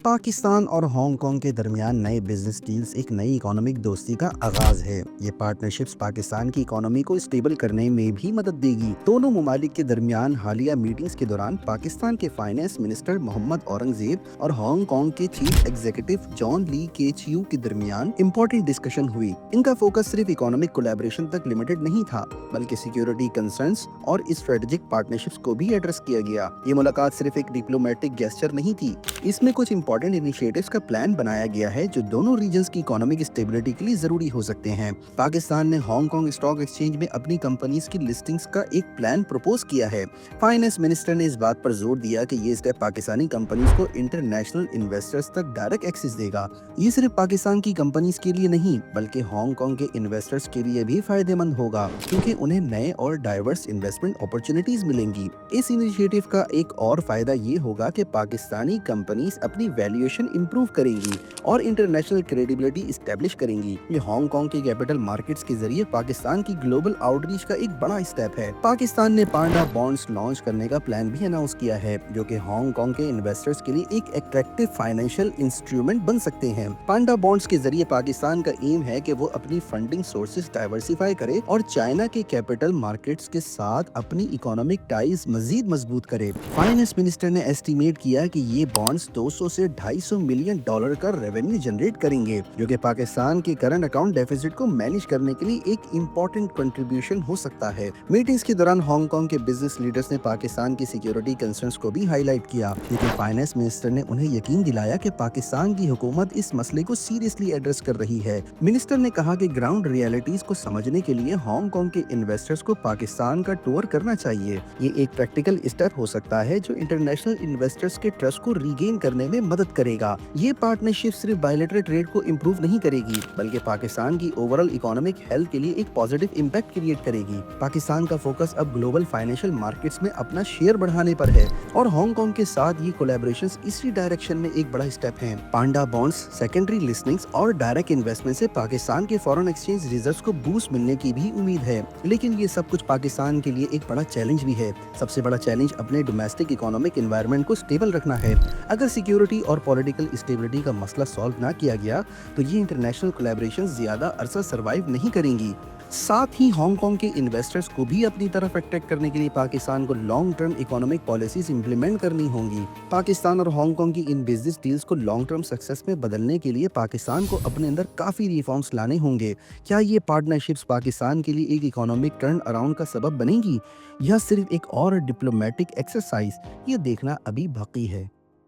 पाकिस्तान और हांगकांग के दरमियान नए बिजनेस डील्स एक नई इकोनॉमिक दोस्ती का आगाज है। ये पार्टनरशिप्स पाकिस्तान की इकोनॉमी को स्टेबल करने में भी मदद देगी। दोनों ममालिक के दरमियान हालिया मीटिंग्स के दौरान पाकिस्तान के फाइनेंस मिनिस्टर मोहम्मद औरंगजेब और हांगकांग के चीफ एग्जीक्यूटिव जॉन ली केचियू के दरमियान इंपॉर्टेंट डिस्कशन हुई। इनका फोकस सिर्फ इकोनॉमिक कोलैबोरेशन तक लिमिटेड नहीं था, बल्कि सिक्योरिटी कंसर्न्स और स्ट्रेटेजिक पार्टनरशिप्स को भी एड्रेस किया गया। ये मुलाकात सिर्फ एक डिप्लोमेटिक गेस्चर नहीं थी, इसमें कुछ इंपॉर्टेंट इनिशिएटिव्स का प्लान बनाया गया है जो दोनों रीजन्स की इकोनॉमिक स्टेबिलिटी के लिए जरूरी हो सकते हैं। पाकिस्तान ने हांगकांग स्टॉक एक्सचेंज में अपनी कंपनीज की लिस्टिंग्स का एक प्लान प्रपोज किया है। फाइनेंस मिनिस्टर ने इस बात पर जोर दिया कि ये स्टेप पाकिस्तानी कंपनीज को इंटरनेशनल इन्वेस्टर्स तक डायरेक्ट एक्सेस देगा। ये सिर्फ पाकिस्तान की कंपनीज के लिए नहीं, बल्कि हांगकांग के इन्वेस्टर्स के लिए भी फायदेमंद होगा, क्योंकि उन्हें नए और डाइवर्स इन्वेस्टमेंट अपॉर्चुनिटीज मिलेंगी। इस इनिशिएटिव का एक और फायदा ये होगा कि पाकिस्तानी कंपनीज अपनी वैल्यूएशन इंप्रूव करेंगी और इंटरनेशनल क्रेडिबिलिटी एस्टेब्लिश करेंगी। ये हांगकांग के कैपिटल मार्केट्स के जरिए पाकिस्तान की ग्लोबल आउटरीच का एक बड़ा स्टेप है। पाकिस्तान ने पांडा बॉन्ड्स लॉन्च करने का प्लान भी अनाउंस किया है, जो कि हांगकांग के इन्वेस्टर्स के लिए एक अट्रैक्टिव फाइनेंशियल इंस्ट्रूमेंट बन सकते हैं। पांडा बॉन्ड्स के जरिए पाकिस्तान का एम है कि वो अपनी फंडिंग सोर्सेज डाइवर्सिफाई करे और चाइना के कैपिटल मार्केट्स के साथ अपनी इकोनॉमिक टाइज मजीद मजबूत करे। फाइनेंस मिनिस्टर ने एस्टिमेट किया कि ये बॉन्ड्स 200 से 250 मिलियन डॉलर का रेवेन्यू जनरेट करेंगे, जो कि पाकिस्तान के करंट अकाउंट डेफिसिट को मैनेज करने के लिए एक इम्पोर्टेंट कंट्रीब्यूशन हो सकता है। मीटिंग्स के दौरान हांगकांग के बिजनेस लीडर्स ने पाकिस्तान की सिक्योरिटी कंसर्न्स को भी हाईलाइट किया, लेकिन फाइनेंस मिनिस्टर ने उन्हें यकीन दिलाया कि पाकिस्तान की हुकूमत इस मसले को सीरियसली एड्रेस कर रही है। मिनिस्टर ने कहा कि ग्राउंड रियलिटीज को समझने के लिए हांगकांग के इन्वेस्टर्स को पाकिस्तान का टूर करना चाहिए। ये एक प्रैक्टिकल स्टेप हो सकता है जो इंटरनेशनल इन्वेस्टर्स के ट्रस्ट को रीगेन करने में मदद करेगा। ये पार्टनरशिप सिर्फ बायलैटरल ट्रेड को इम्प्रूव नहीं करेगी, बल्कि पाकिस्तान की ओवरऑल इकोनॉमिक हेल्थ के लिए एक पॉजिटिव इम्पैक्ट क्रिएट करेगी। पाकिस्तान का फोकस अब ग्लोबल फाइनेंशियल मार्केट्स में अपना शेयर बढ़ाने पर है और हांगकांग के साथ ये कोलैबोरेशंस इसी डायरेक्शन में एक बड़ा स्टेप है। पांडा बॉन्ड्स, सेकेंडरी लिस्टिंग्स और डायरेक्ट इन्वेस्टमेंट से पाकिस्तान के फॉरेन एक्सचेंज रिजर्व्स को बूस्ट मिलने की भी उम्मीद है, लेकिन ये सब कुछ पाकिस्तान के लिए एक बड़ा चैलेंज भी है। सबसे बड़ा चैलेंज अपने डोमेस्टिक इकोनॉमिक एनवायरनमेंट को स्टेबल रखना है। अगर सिक्योरिटी और पॉलिटिकल स्टेबिलिटी का मसला सॉल्व ना किया गया तो ये इंटरनेशनल कोलैबोरेशंस ज्यादा अरसा सर्वाइव नहीं करेंगी। साथ ही हांगकांग के इन्वेस्टर्स को भी अपनी तरफ अट्रैक्ट करने के लिए पाकिस्तान को long term economic policies implement करनी होंगी। पाकिस्तान और हांगकांग की इन बिजनेस डील्स को लॉन्ग टर्म सक्सेस में बदलने के लिए पाकिस्तान को अपने अंदर काफी रिफॉर्म्स लाने होंगे। क्या ये पार्टनरशिप्स पाकिस्तान के लिए एक इकोनॉमिक टर्न अराउंड का सबब बनेगी या सिर्फ एक और डिप्लोमेटिक एक्सरसाइज? ये देखना अभी बाकी है।